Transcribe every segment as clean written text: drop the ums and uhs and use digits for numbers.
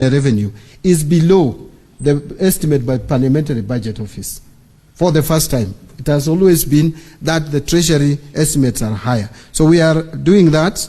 revenue is below the estimate by Parliamentary Budget Office. For the first time, it has always been that the Treasury estimates are higher. So we are doing that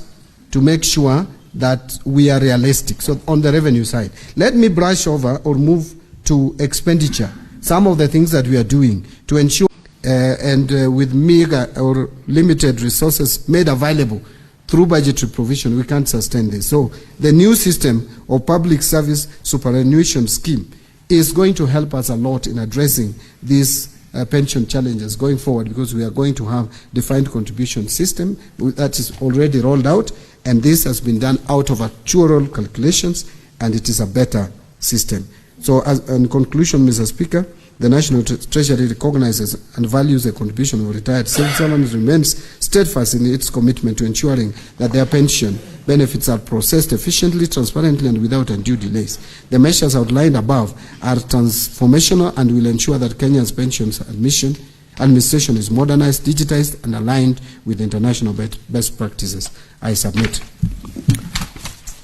to make sure that we are realistic. So on the revenue side, let me brush over or move to expenditure. Some of the things that we are doing to ensure with meager or limited resources made available through budgetary provision, we can't sustain this. So the new system of public service superannuation scheme is going to help us a lot in addressing these pension challenges going forward, because we are going to have defined contribution system that is already rolled out, and this has been done out of actuarial calculations, and it is a better system. So in conclusion, Mr. Speaker, the National Treasury recognizes and values the contribution of retired civil servants, remains steadfast in its commitment to ensuring that their pension benefits are processed efficiently, transparently, and without undue delays. The measures outlined above are transformational and will ensure that Kenya's pensions administration is modernized, digitized, and aligned with international best practices. I submit.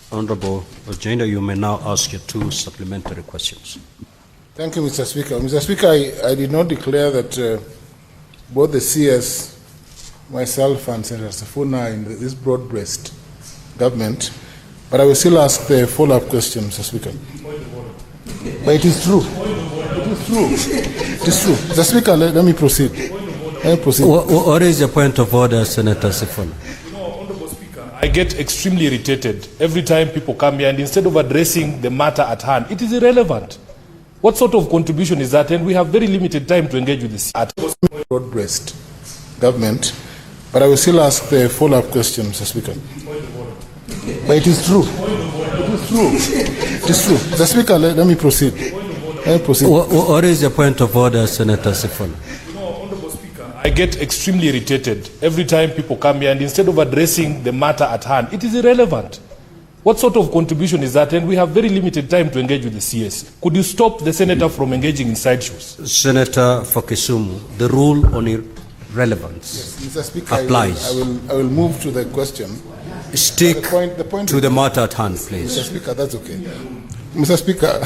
Honorable Ojienda, you may now ask your 2 supplementary questions. Thank you, Mr. Speaker. Mr. Speaker, I did not declare that both the CS, myself, and Senator Sifuna are in this broad-based government, but I will still ask the follow-up question, Mr. Speaker. But it is true. It is true. It is true. Mr. Speaker, let me proceed. Let me proceed. What is your point of order, Senator Sifuna? Honorable Speaker, I get extremely irritated every time people come here, and instead of addressing the matter at hand, it is irrelevant. What sort of contribution is that? And we have very limited time to engage with this. At broad-based government, but I will still ask the follow-up question, Mr. Speaker. But it is true. It is true. It is true. Mr. Speaker, let me proceed. Let me proceed. What is your point of order, Senator Sifuna? Honorable Speaker, I get extremely irritated every time people come here, and instead of addressing the matter at hand, it is irrelevant. What sort of contribution is that? And we have very limited time to engage with the CS. Could you stop the senator from engaging in sideshows? Senator for Kisumu, the rule on irrelevance Mr. Speaker, applies. I will move to the question. Stick the point to the matter at hand, please. Mr. Speaker, that's okay. Mr. Speaker,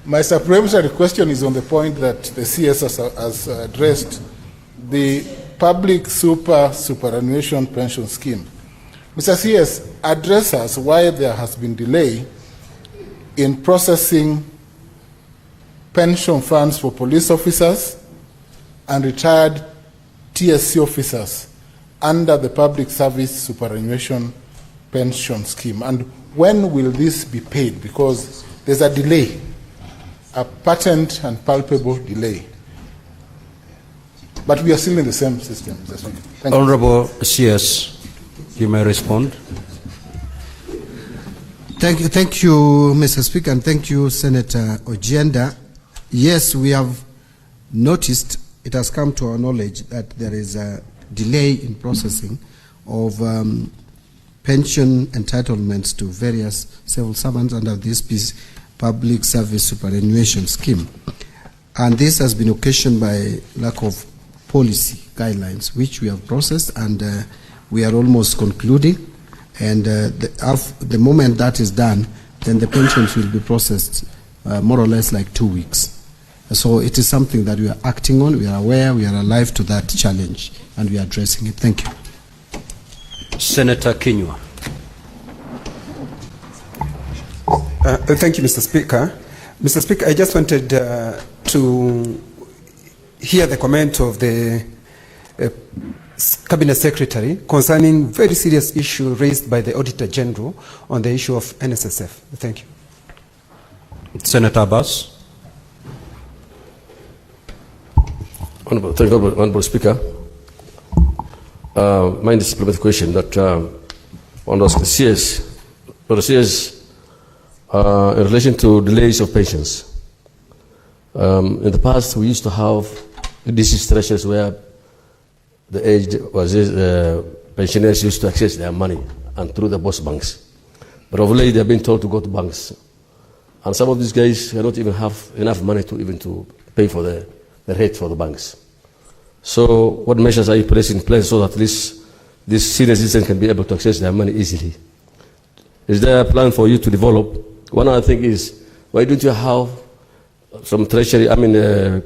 my supplementary question is on the point that the CS has addressed, the public superannuation pension scheme. Mr. CS, address us why there has been delay in processing pension funds for police officers and retired TSC officers under the public service superannuation pension scheme, and when will this be paid? Because there's a delay, a patent and palpable delay. But we are still in the same system. Thank Honorable CS, you may respond. Thank you, Mr. Speaker, and thank you, Senator Ojienda. Yes, we have noticed, it has come to our knowledge that there is a delay in processing of pension entitlements to various civil servants under this public service superannuation scheme. And this has been occasioned by lack of policy guidelines, which we have processed, and we are almost concluding. And the moment that is done, then the pensions will be processed more or less like 2 weeks. So it is something that we are acting on. We are aware, we are alive to that challenge, and we are addressing it. Thank you. Senator Kinyua. Thank you, Mr. Speaker. Mr. Speaker, I just wanted to hear the comment of the Cabinet Secretary concerning very serious issue raised by the Auditor General on the issue of NSSF. Thank you. Senator Abbas. Honorable Speaker, my supplementary question that on the CS, in relation to delays of pensions. In the past, we used to have disease thresholds where the aged pensioners used to access their money and through the boss banks. But of late, they have been told to go to banks, and some of these guys do not even have enough money to pay for the rate for the banks. So, what measures are you placing in place so that at least these senior citizens can be able to access their money easily Is there a plan for you to develop? One other thing is, why don't you have some treasury,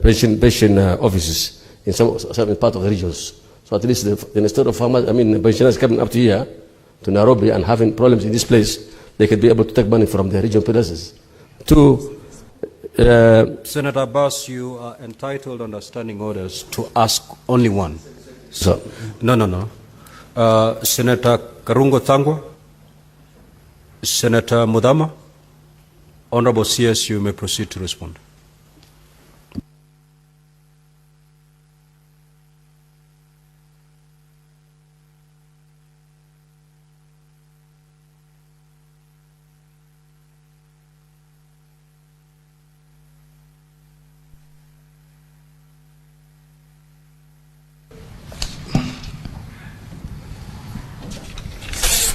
pension offices in some part of the regions? So at least instead of farmers, pensioners coming up to here, to Nairobi, and having problems in this place, they could be able to take money from the regional places. Two, Senator Abbas, you are entitled under standing orders to ask only one. so, No. Senator Karungo Thangwa, Senator Mudama, Honorable CS, you may proceed to respond.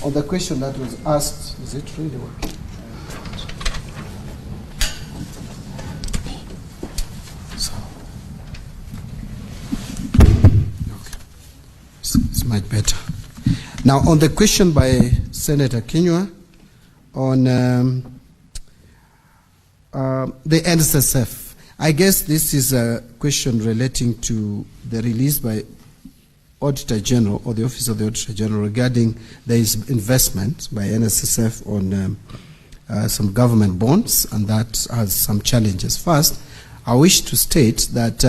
On the question that was asked, is it really working? It's much better. Now, on the question by Senator Kinyua on the NSSF, I guess this is a question relating to the release by Auditor General or the Office of the Auditor General regarding the investment by NSSF on some government bonds, and that has some challenges. First, I wish to state that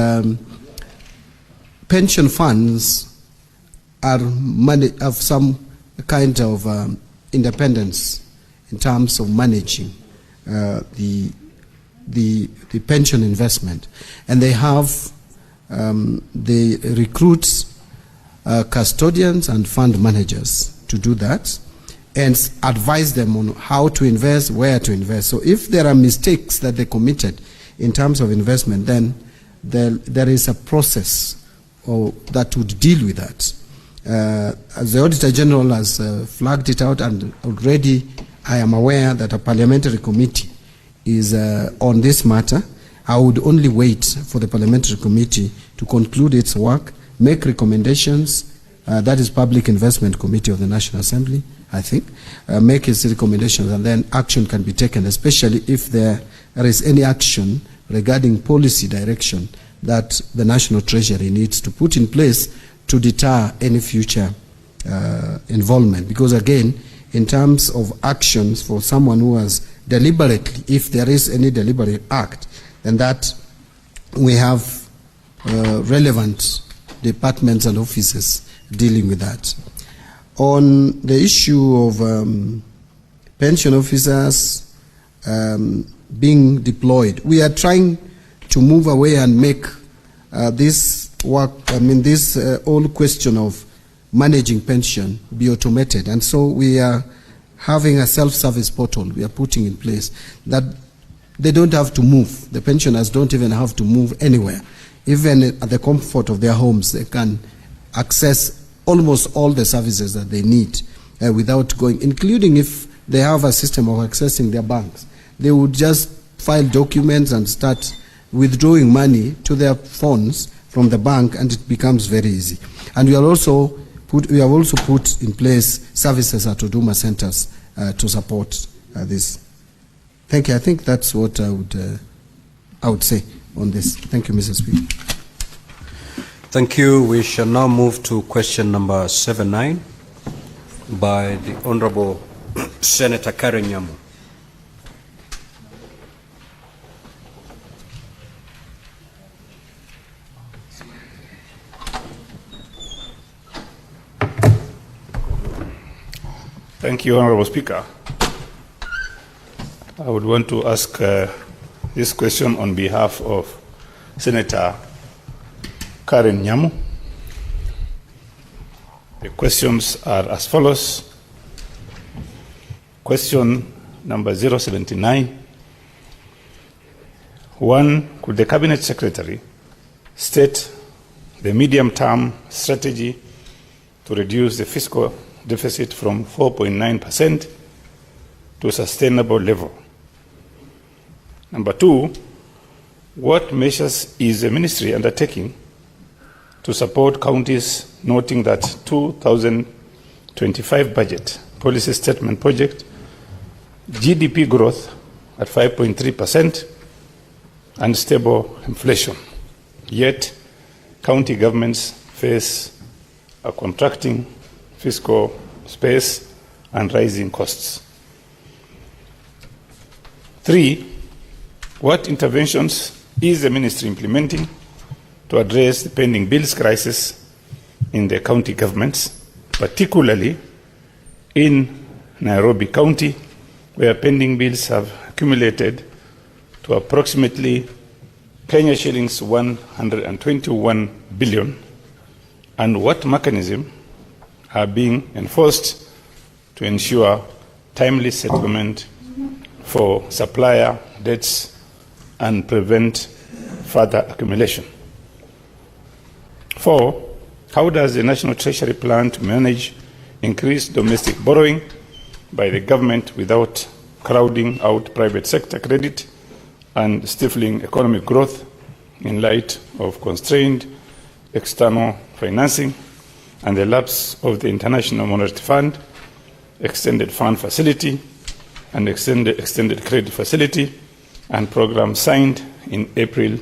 pension funds are of some kind of independence in terms of managing the pension investment, and they have they recruit custodians and fund managers to do that and advise them on how to invest, where to invest. So if there are mistakes that they committed in terms of investment, then there is a process that would deal with that. As the Auditor General has flagged it out, and already I am aware that a parliamentary committee is on this matter. I would only wait for the parliamentary committee to conclude its work, make recommendations, that is Public Investment Committee of the National Assembly, I think, make its recommendations, and then action can be taken, especially if there is any action regarding policy direction that the National Treasury needs to put in place to deter any future involvement. Because again, in terms of actions for someone who has deliberately, if there is any deliberate act, then that we have relevant departments and offices dealing with that. On the issue of pension officers being deployed, we are trying to move away and make this work, this whole question of managing pension be automated. And so we are having a self-service portal we are putting in place that they don't have to move. The pensioners don't even have to move anywhere. Even at the comfort of their homes, they can access almost all the services that they need without going, including if they have a system of accessing their banks. They would just file documents and start withdrawing money to their phones from the bank, and it becomes very easy. And we have also put in place services at Huduma centers to support this. Thank you. I think that's what I would say on this. Thank you, Mr. Speaker. Thank you. We shall now move to question number 79 by the Honorable Senator Karen Nyamu. Thank you, Honorable Speaker. I would want to ask this question on behalf of Senator Karen Nyamu. The questions are as follows. Question number 079. 1. Could the Cabinet Secretary state the medium-term strategy to reduce the fiscal deficit from 4.9% to a sustainable level? Number 2, what measures is the ministry undertaking to support counties, noting that 2025 budget policy statement project GDP growth at 5.3% and stable inflation. Yet, county governments face a contracting fiscal space and rising costs. 3, what interventions is the ministry implementing to address the pending bills crisis in the county governments, particularly in Nairobi County, where pending bills have accumulated to approximately Kenya shillings 121 billion, and what mechanisms are being enforced to ensure timely settlement for supplier debts and prevent further accumulation. 4, how does the National Treasury plan to manage increased domestic borrowing by the government without crowding out private sector credit and stifling economic growth in light of constrained external financing and the lapse of the International Monetary Fund, Extended Fund Facility, and extended Credit Facility, and program signed in April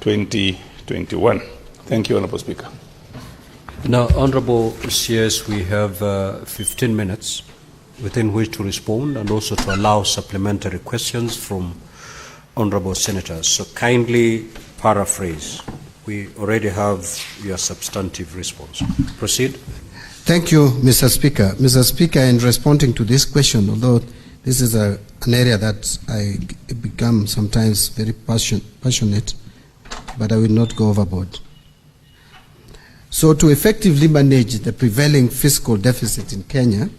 2021. Thank you, Honourable Speaker. Now, Honourable CS, we have 15 minutes within which to respond and also to allow supplementary questions from Honourable Senators. So kindly paraphrase. We already have your substantive response. Proceed. Thank you, Mr. Speaker. Mr. Speaker, in responding to this question, although this is an area that I become sometimes very passionate, but I will not go overboard. So to effectively manage the prevailing fiscal deficit in Kenya,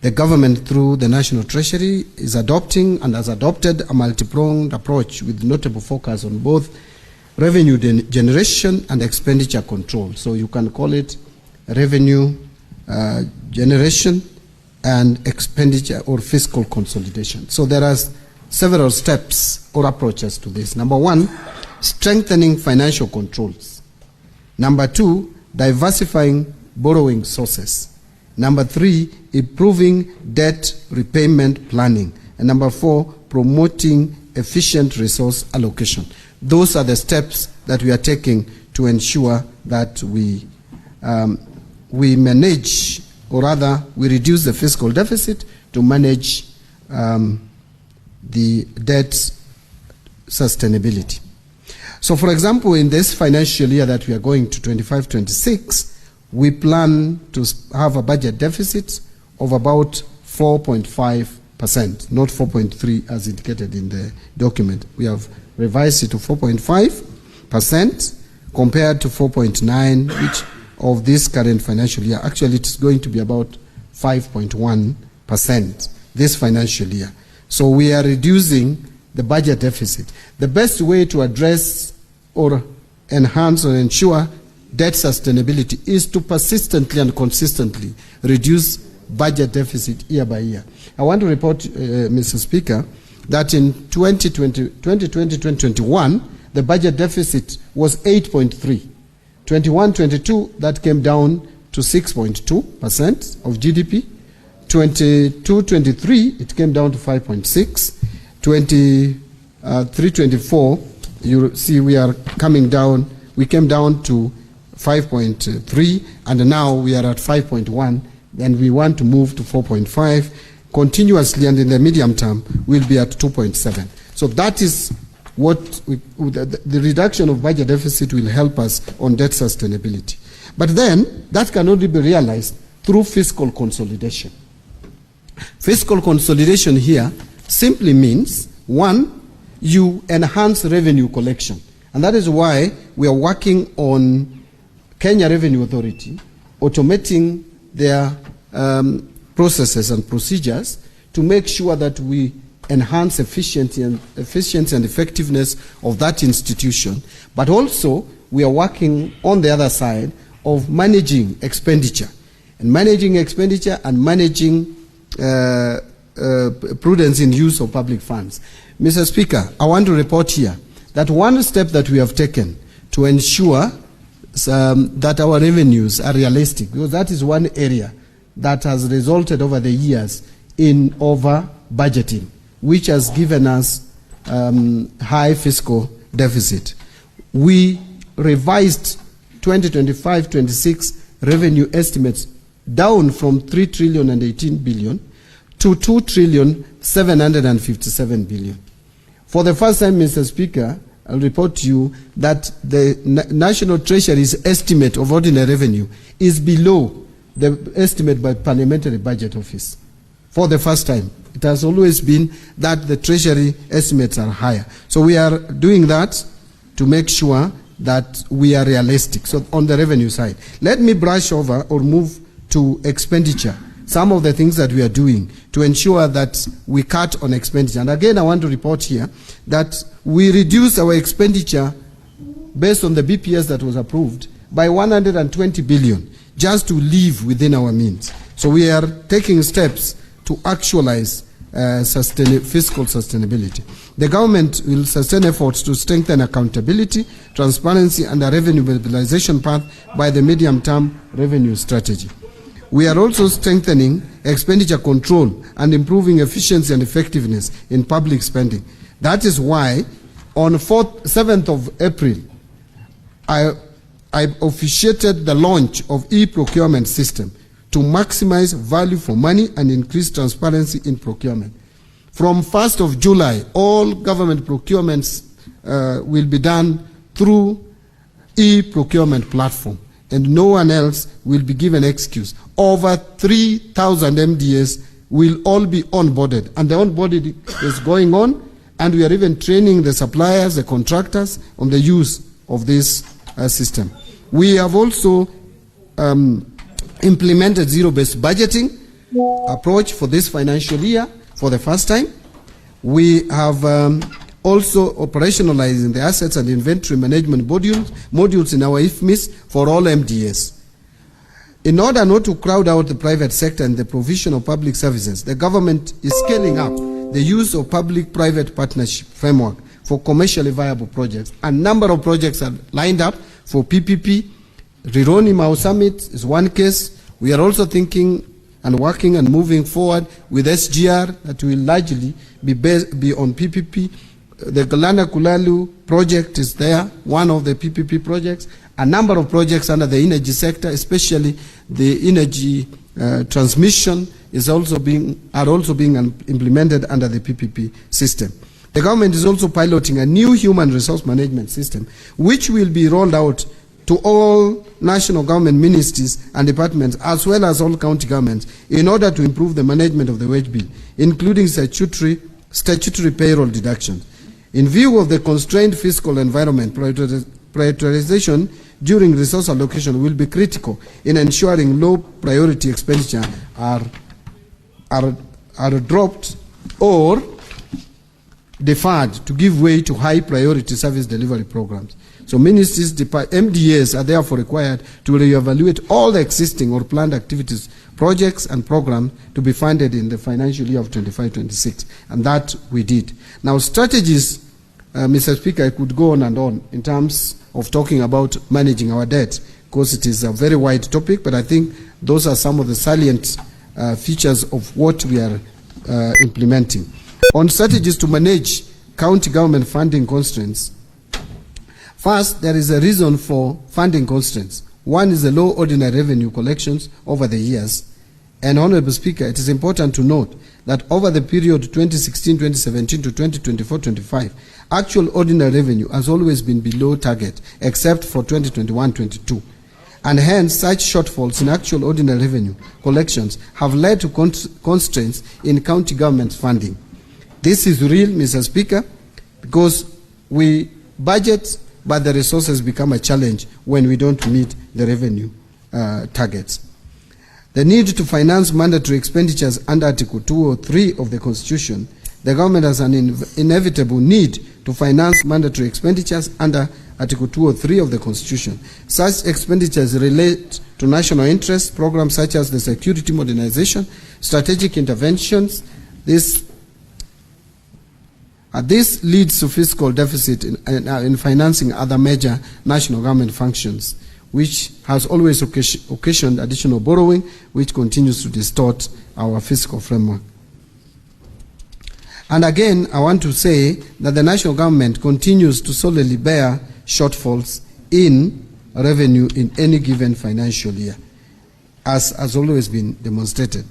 the government through the National Treasury is adopting and has adopted a multi-pronged approach with notable focus on both revenue generation and expenditure control. So you can call it revenue generation and expenditure or fiscal consolidation. So there are several steps or approaches to this. Number 1, strengthening financial controls. Number 2, diversifying borrowing sources. Number 3, improving debt repayment planning. And number 4, promoting efficient resource allocation. Those are the steps that we are taking to ensure that we manage, or rather, we reduce the fiscal deficit to manage the debt sustainability. So, for example, in this financial year that we are going to 25-26, we plan to have a budget deficit of about 4.5%, not 4.3 as indicated in the document. We have revised it to 4.5% compared to 4.9, which of this current financial year. Actually, it's going to be about 5.1% this financial year. So we are reducing the budget deficit. The best way to address or enhance or ensure debt sustainability is to persistently and consistently reduce budget deficit year by year. I want to report, Mr. Speaker, that in 2020-2021, the budget deficit was 8.3. 21-22, that came down to 6.2% of GDP. 22-23, it came down to 5.6. 23-24, you see we are coming down. We came down to 5.3, and now we are at 5.1, and we want to move to 4.5 continuously, and in the medium term, we'll be at 2.7. So that is what the reduction of budget deficit will help us on debt sustainability. But then, that can only be realized through fiscal consolidation. Fiscal consolidation here simply means, 1, you enhance revenue collection. And that is why we are working on Kenya Revenue Authority, automating their processes and procedures to make sure that we enhance efficiency and effectiveness of that institution. But also, we are working on the other side of managing expenditure. And managing expenditure and managing prudence in use of public funds. Mr. Speaker, I want to report here that one step that we have taken to ensure that our revenues are realistic, because that is one area that has resulted over the years in over budgeting, which has given us high fiscal deficit. We revised 2025-26 revenue estimates down from 3 trillion and 18 billion to 2 trillion 757 billion. For the first time, Mr. Speaker, I'll report to you that the National Treasury's estimate of ordinary revenue is below the estimate by Parliamentary Budget Office. For the first time. It has always been that the Treasury estimates are higher. So we are doing that to make sure that we are realistic. So on the revenue side, let me brush over or move to expenditure. Some of the things that we are doing to ensure that we cut on expenditure. And again, I want to report here that we reduced our expenditure based on the BPS that was approved by 120 billion just to live within our means. So we are taking steps to actualize fiscal sustainability. The government will sustain efforts to strengthen accountability, transparency, and a revenue mobilization path by the medium-term revenue strategy. We are also strengthening expenditure control and improving efficiency and effectiveness in public spending. That is why on 7th of April, I officiated the launch of e-procurement system to maximize value for money and increase transparency in procurement. From 1st of July, all government procurements will be done through e-procurement platform, and no one else will be given excuse. Over 3,000 MDAs will all be onboarded, and the onboarding is going on, and we are even training the suppliers, the contractors on the use of this system. We have also implemented zero-based budgeting approach for this financial year for the first time. We have also operationalizing the assets and inventory management modules in our IFMIS for all MDAs. In order not to crowd out the private sector and the provision of public services, the government is scaling up the use of public-private partnership framework for commercially viable projects. A number of projects are lined up for PPP. Rironi Mau Summit is one case. We are also thinking and working and moving forward with SGR that will largely be on PPP. The Galana Kulalu project is there, one of the PPP projects. A number of projects under the energy sector, especially the energy transmission, are also being implemented under the PPP system. The government is also piloting a new human resource management system, which will be rolled out to all national government ministries and departments, as well as all county governments, in order to improve the management of the wage bill, including statutory payroll deductions. In view of the constrained fiscal environment, prioritization during resource allocation will be critical in ensuring low priority expenditure are dropped or deferred to give way to high priority service delivery programs. So ministries, MDAs are therefore required to reevaluate all the existing or planned activities, projects and programs to be funded in the financial year of 25-26. And that we did. Now strategies, Mr. Speaker, I could go on and on in terms of talking about managing our debt, because it is a very wide topic, but I think those are some of the salient features of what we are implementing. On strategies to manage county government funding constraints, first, there is a reason for funding constraints. One is the low ordinary revenue collections over the years. And Honorable Speaker, it is important to note that over the period 2016-2017 to 2024-25, actual ordinary revenue has always been below target, except for 2021-22. And hence, such shortfalls in actual ordinary revenue collections have led to constraints in county government funding. This is real, Mr. Speaker, because we budget, but the resources become a challenge when we don't meet the revenue targets. The need to finance mandatory expenditures under Article 203 of the Constitution. The government has an inevitable need to finance mandatory expenditures under Article 203 of the Constitution. Such expenditures relate to national interest programs such as the security modernization, strategic interventions. This leads to fiscal deficit in financing other major national government functions, which has always occasioned additional borrowing, which continues to distort our fiscal framework. And again, I want to say that the national government continues to solely bear shortfalls in revenue in any given financial year, as has always been demonstrated.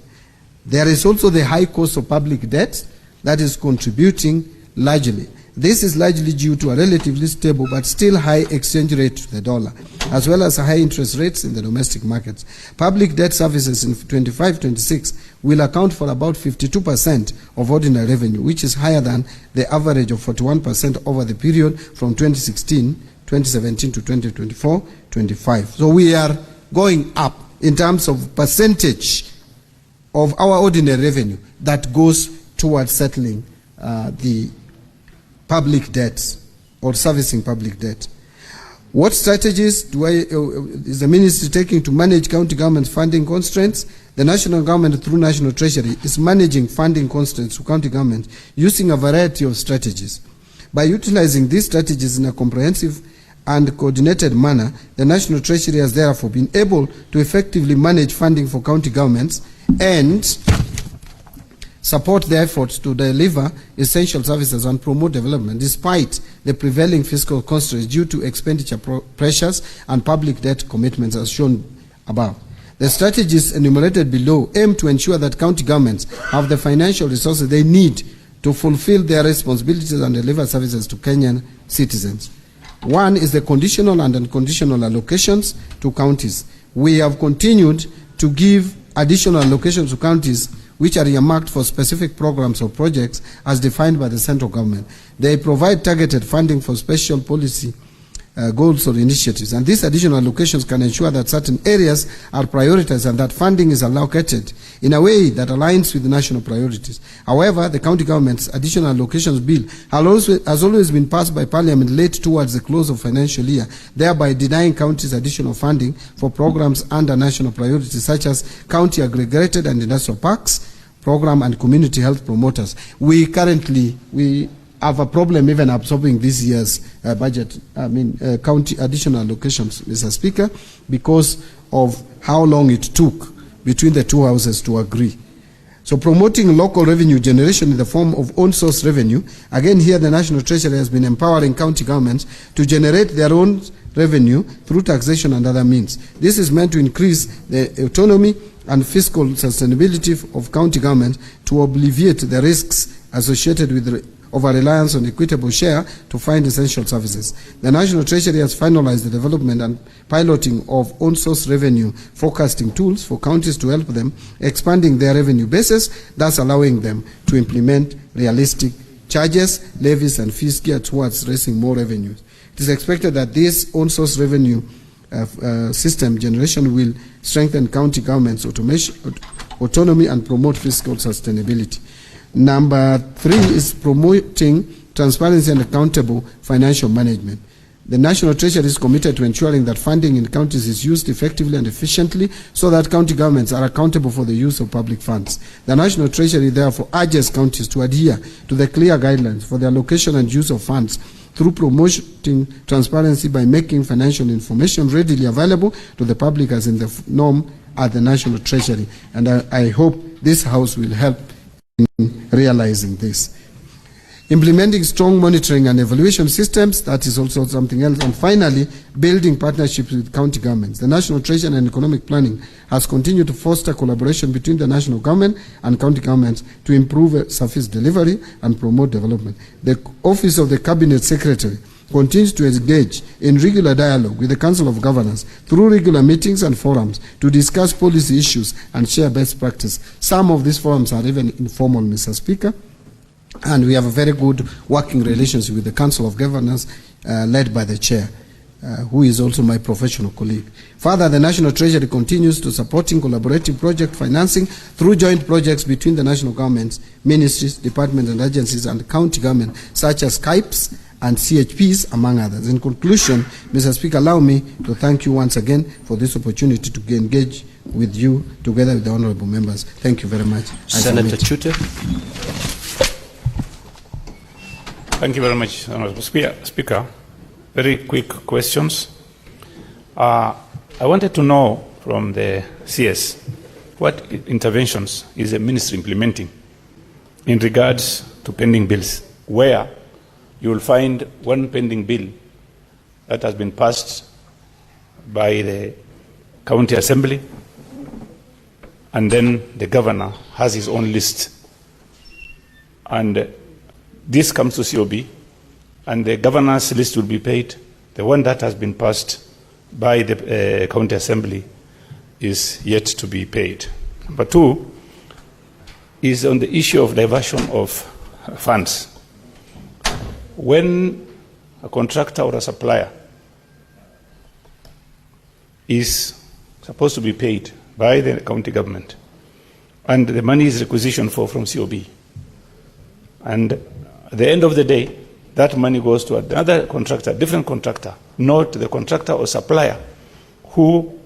There is also the high cost of public debt that is contributing largely. This is largely due to a relatively stable but still high exchange rate to the dollar, as well as high interest rates in the domestic markets. Public debt services in 25-26 will account for about 52% of ordinary revenue, which is higher than the average of 41% over the period from 2017 to 2024-25. So we are going up in terms of percentage of our ordinary revenue that goes towards settling the public debt or servicing public debt. What strategies is the ministry taking to manage county government funding constraints? The national government, through National Treasury, is managing funding constraints to county government using a variety of strategies. By utilizing these strategies in a comprehensive and coordinated manner, the National Treasury has therefore been able to effectively manage funding for county governments and support their efforts to deliver essential services and promote development despite the prevailing fiscal constraints due to expenditure pressures and public debt commitments as shown above. The strategies enumerated below aim to ensure that county governments have the financial resources they need to fulfill their responsibilities and deliver services to Kenyan citizens. One is the conditional and unconditional allocations to counties. We have continued to give additional allocations to counties which are earmarked for specific programs or projects as defined by the central government. They provide targeted funding for special policy goals or initiatives, and these additional allocations can ensure that certain areas are prioritized and that funding is allocated in a way that aligns with the national priorities. However, the county government's additional allocations bill has always been passed by Parliament late towards the close of financial year, thereby denying counties additional funding for programs under national priorities such as county aggregated and industrial parks, program and community health promoters. We currently have a problem even absorbing this year's budget, county additional allocations, Mr. Speaker, because of how long it took between the two houses to agree. So promoting local revenue generation in the form of own source revenue, again here the National Treasury has been empowering county governments to generate their own revenue through taxation and other means. This is meant to increase the autonomy and fiscal sustainability of county government to alleviate the risks associated with over-reliance on equitable share to find essential services. The National Treasury has finalized the development and piloting of own-source revenue forecasting tools for counties to help them expanding their revenue bases, thus allowing them to implement realistic charges, levies, and fees geared towards raising more revenues. It is expected that this own-source revenue system generation will strengthen county government's autonomy and promote fiscal sustainability. Number 3 is promoting transparency and accountable financial management. The National Treasury is committed to ensuring that funding in counties is used effectively and efficiently so that county governments are accountable for the use of public funds. The National Treasury therefore urges counties to adhere to the clear guidelines for the allocation and use of funds through promoting transparency by making financial information readily available to the public as in the norm at the National Treasury. And I hope this House will help in realizing this. Implementing strong monitoring and evaluation systems, that is also something else. And finally, building partnerships with county governments. The National Treasury and Economic Planning has continued to foster collaboration between the national government and county governments to improve service delivery and promote development. The Office of the Cabinet Secretary continues to engage in regular dialogue with the Council of Governors through regular meetings and forums to discuss policy issues and share best practice. Some of these forums are even informal, Mr. Speaker. And we have a very good working relationship with the Council of Governors led by the Chair, who is also my professional colleague. Further, the National Treasury continues to supporting collaborative project financing through joint projects between the national governments, ministries, departments and agencies and county government, such as KIPES and CHPs, among others. In conclusion, Mr. Speaker, allow me to thank you once again for this opportunity to engage with you together with the honorable members. Thank you very much. Senator Chute. Thank you very much, Honorable Speaker. Very quick questions. I wanted to know from the CS what interventions is the ministry implementing in regards to pending bills, where you will find one pending bill that has been passed by the county assembly, and then the governor has his own list. And this comes to COB, and the governor's list will be paid. The one that has been passed by the county assembly is yet to be paid. Number two is on the issue of diversion of funds. When a contractor or a supplier is supposed to be paid by the county government, and the money is requisitioned from COB, and at the end of the day, that money goes to another contractor, different contractor, not the contractor or supplier who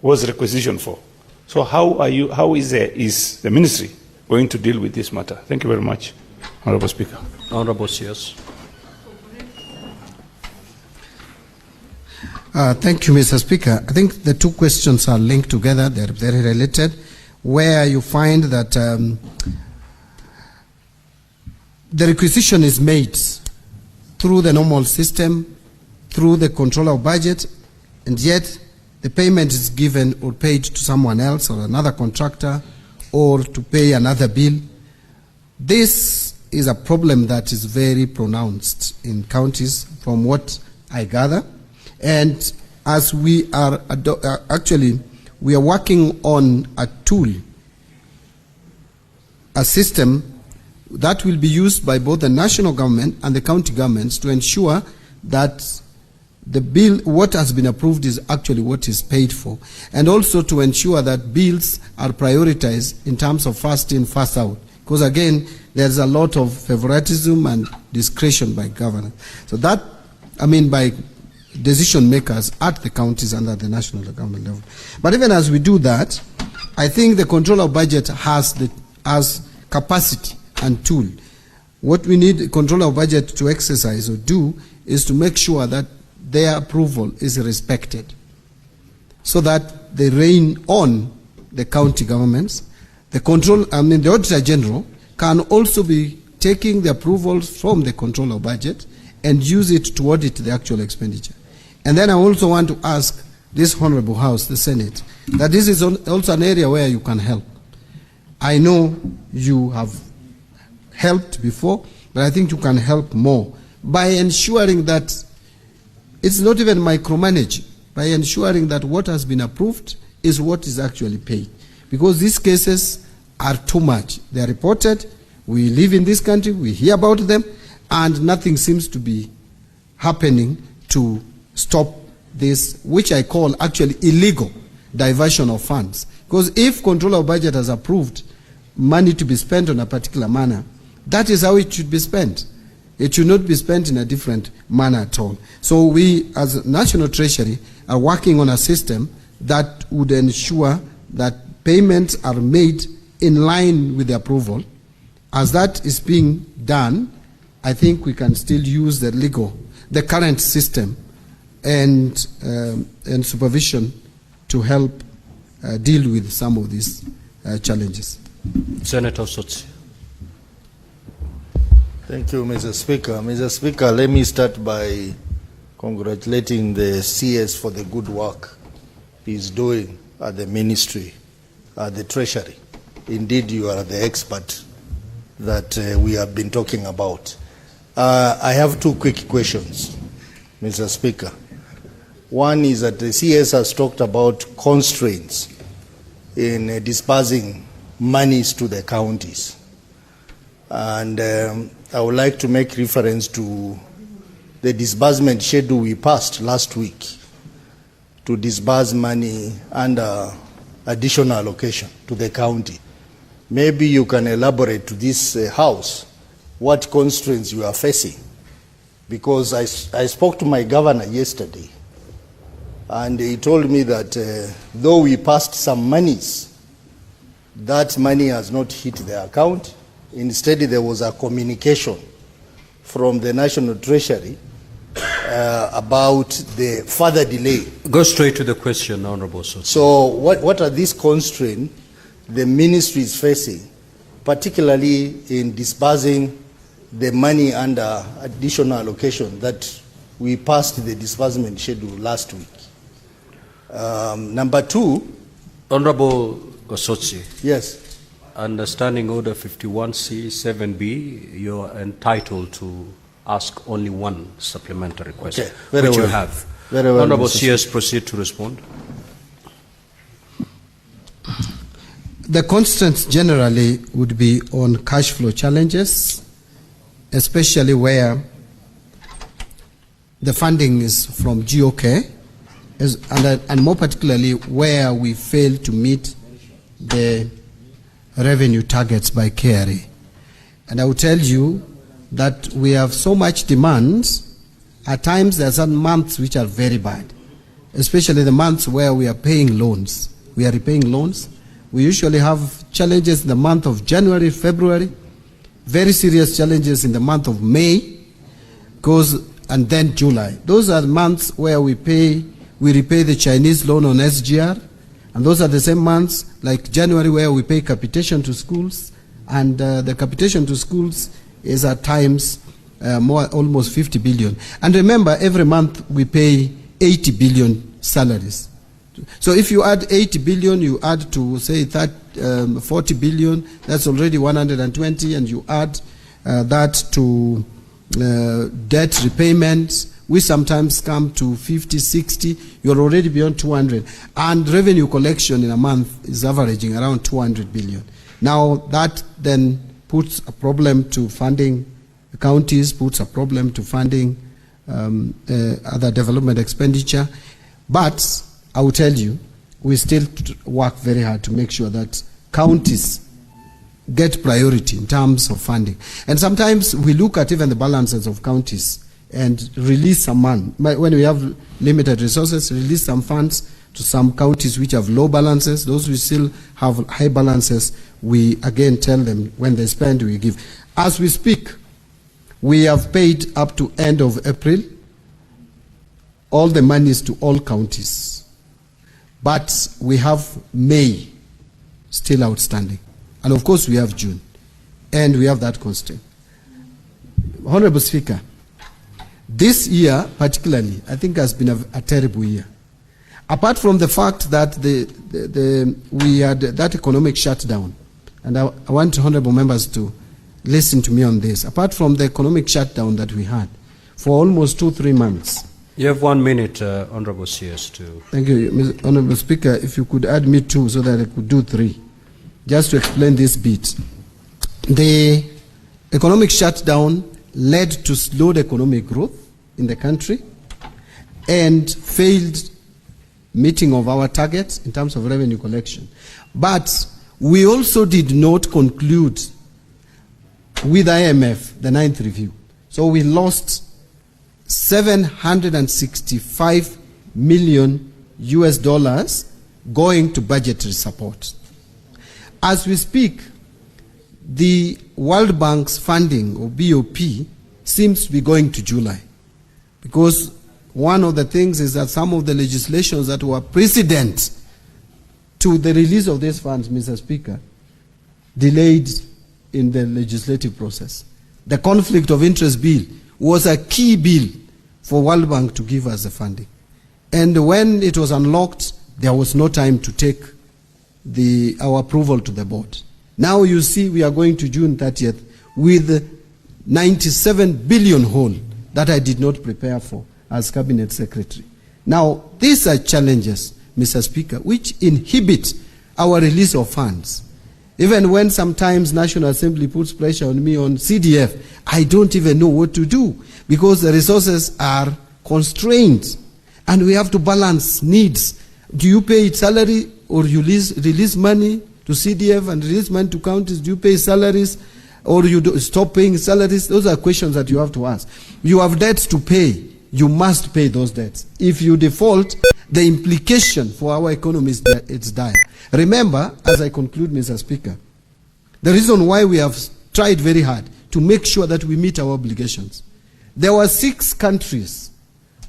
was requisitioned for. So how is the ministry going to deal with this matter? Thank you very much, Honorable Speaker. Honorable CS. Thank you, Mr. Speaker. I think the two questions are linked together. They're very related, where you find that the requisition is made through the normal system, through the control of budget, and yet the payment is given or paid to someone else or another contractor or to pay another bill. This is a problem that is very pronounced in counties from what I gather. And as we are actually, we are working on a tool, a system that will be used by both the national government and the county governments to ensure that the bill, what has been approved, is actually what is paid for, and also to ensure that bills are prioritized in terms of first in, first out. Because again, there's a lot of favoritism and discretion by governors. So that, I mean, by decision makers at the counties and at the national government level. But even as we do that, I think the control of budget has capacity and tool. What we need control of budget to exercise or do is to make sure that their approval is respected, so that they rein on the county governments. The control, I mean, the Auditor General can also be taking the approvals from the control of budget and use it to audit the actual expenditure. And then I also want to ask this Honorable House, the Senate, that this is also an area where you can help. I know you have helped before, but I think you can help more by ensuring that it's not even micromanaging, by ensuring that what has been approved is what is actually paid. Because these cases are too much. They are reported, we live in this country, we hear about them, and nothing seems to be happening to stop this, which I call actually illegal diversion of funds. Because if control of budget has approved money to be spent on a particular manner, that is how it should be spent. It should not be spent in a different manner at all. So we, as National Treasury, are working on a system that would ensure that payments are made in line with the approval. As that is being done, I think we can still use the current system and supervision to help deal with some of these challenges. Senator Sotsi. Thank you, Mr. Speaker. Mr. Speaker, let me start by congratulating the CS for the good work he's doing at the ministry, at the Treasury. Indeed, you are the expert that we have been talking about. I have two quick questions, Mr. Speaker. One is that the CS has talked about constraints in disbursing monies to the counties. And I would like to make reference to the disbursement schedule we passed last week to disburse money under additional allocation to the county. Maybe you can elaborate to this House what constraints you are facing. Because I spoke to my governor yesterday, and he told me that though we passed some monies, that money has not hit the account. Instead, there was a communication from the National Treasury about the further delay. Go straight to the question, Honorable Sotsi. So what are these constraints the ministry is facing, particularly in disbursing the money under additional allocation that we passed the disbursement schedule last week. Number two. Honorable Gosotsi. Yes. Understanding Order 51C 7B, you are entitled to ask only one supplementary question, okay. which you have. Very well, Honorable Mr. CS, proceed to respond. The constraints generally would be on cash flow challenges, especially where the funding is from GOK, and more particularly where we fail to meet the revenue targets by KRA. And I will tell you that we have so much demand. At times there are some months which are very bad, especially the months where we are paying loans. We are repaying loans. We usually have challenges in the month of January, February, very serious challenges in the month of May, and then July. Those are the months where we repay the Chinese loan on SGR, and those are the same months like January where we pay capitation to schools, and the capitation to schools is at times almost 50 billion. And remember, every month we pay 80 billion salaries. So if you add 80 billion, you add to say 40 billion, that's already 120, and you add that to debt repayments, we sometimes come to 50, 60, you're already beyond 200. And revenue collection in a month is averaging around 200 billion. Now that then puts a problem to funding counties, puts a problem to funding other development expenditure. But I will tell you, we still work very hard to make sure that counties get priority in terms of funding. And sometimes we look at even the balances of counties and release some money. When we have limited resources, release some funds to some counties which have low balances. Those who still have high balances, we again tell them when they spend, we give. As we speak, we have paid up to end of April all the monies to all counties. But we have May still outstanding. And of course we have June. And we have that constraint. Honorable Speaker, this year particularly, I think has been a terrible year. Apart from the fact that we had that economic shutdown, and I want honorable members to listen to me on this. Apart from the economic shutdown that we had for almost 2-3 months. You have 1 minute, Honorable CS, to... Thank you, Honorable Speaker. If you could add me 2 so that I could do 3, just to explain this bit. The economic shutdown led to slowed economic growth in the country and failed meeting of our targets in terms of revenue collection. But we also did not conclude with IMF the 9th review. So we lost $765 million going to budgetary support. As we speak, the World Bank's funding, or BOP, seems to be going to July. Because one of the things is that some of the legislations that were precedent to the release of these funds, Mr. Speaker, delayed in the legislative process. The conflict of interest bill was a key bill for World Bank to give us the funding. And when it was unlocked, there was no time to take our approval to the board. Now you see we are going to June 30th with 97 billion whole that I did not prepare for as Cabinet Secretary. Now, these are challenges, Mr. Speaker, which inhibit our release of funds. Even when sometimes National Assembly puts pressure on me on CDF, I don't even know what to do because the resources are constrained and we have to balance needs. Do you pay salary or you release money to CDF and release money to counties? Do you pay salaries or you stop paying salaries? Those are questions that you have to ask. You have debts to pay. You must pay those debts. If you default, the implication for our economy is it's dire. Remember, as I conclude, Mr. Speaker, the reason why we have tried very hard to make sure that we meet our obligations. There were 6 countries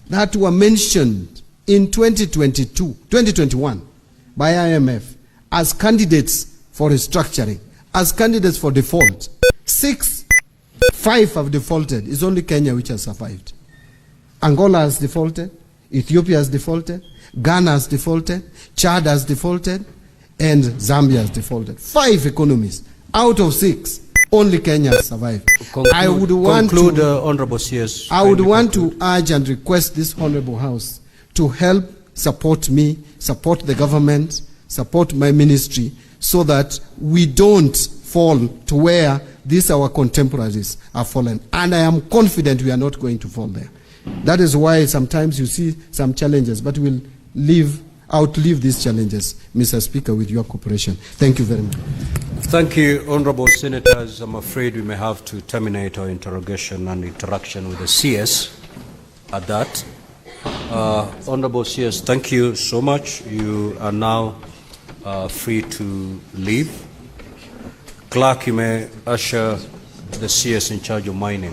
that were mentioned in 2021 by IMF as candidates for restructuring, as candidates for default. 6. 5 have defaulted. It's only Kenya which has survived. Angola has defaulted. Ethiopia has defaulted. Ghana has defaulted. Chad has defaulted. And Zambia has defaulted. 5 economies out of 6. Only Kenya has survived. I would want Honorable CS. I would want to urge and request this Honorable House to help support me, support the government, support my ministry, so that we don't fall to where these our contemporaries are fallen. And I am confident we are not going to fall there. That is why sometimes you see some challenges, but we'll outlive these challenges, Mr. Speaker, with your cooperation. Thank you very much. Thank you, Honorable Senators. I'm afraid we may have to terminate our interrogation and interaction with the CS at that. Honorable CS, thank you so much. You are now free to leave. Clerk, you may usher the CS in charge of mining.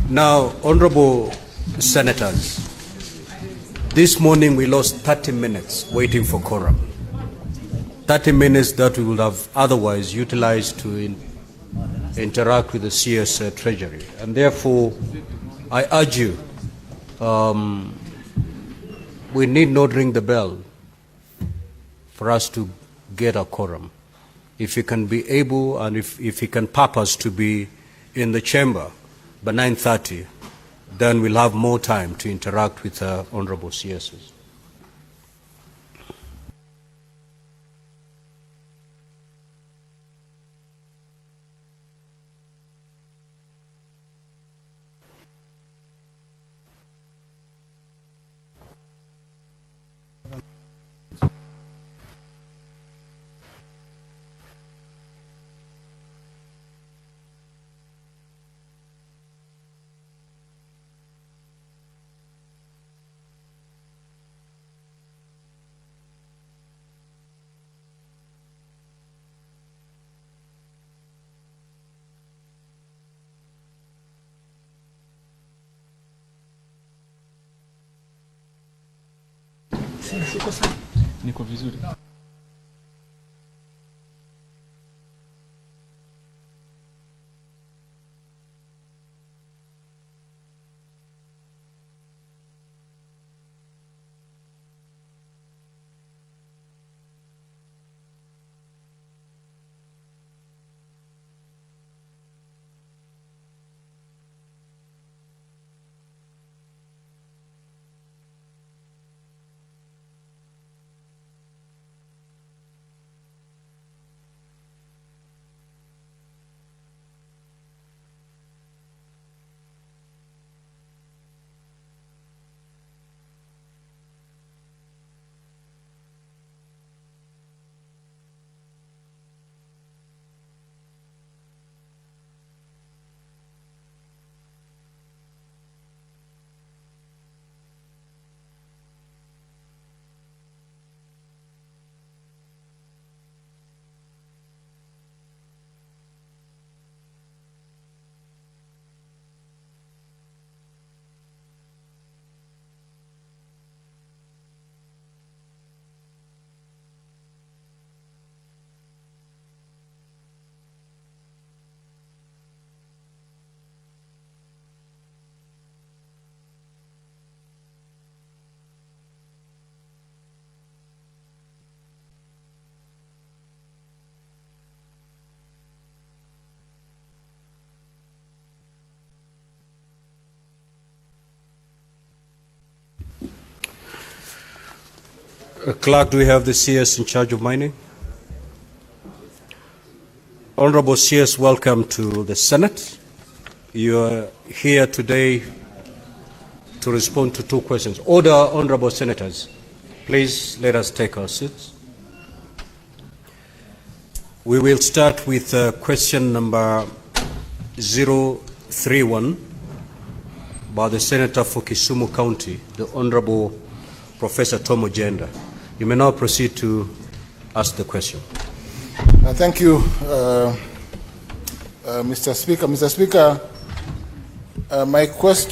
Now, Honorable Senators, this morning we lost 30 minutes waiting for quorum. 30 minutes that we would have otherwise utilized to interact with the CS Treasury. And therefore, I urge you, we need not ring the bell for us to get a quorum. If you can be able and if you can purpose to be in the chamber by 9:30, then we'll have more time to interact with honorable CSs. Niko vizuri. Clerk, do we have the CS in charge of mining? Honorable CS, welcome to the Senate. You are here today to respond to 2 questions. Order, Honorable Senators. Please let us take our seats. We will start with question number 031 by the Senator for Kisumu County, the Honorable Professor Tom Ojienda. You may now proceed to ask the question. Thank you, Mr. Speaker. Mr. Speaker, my question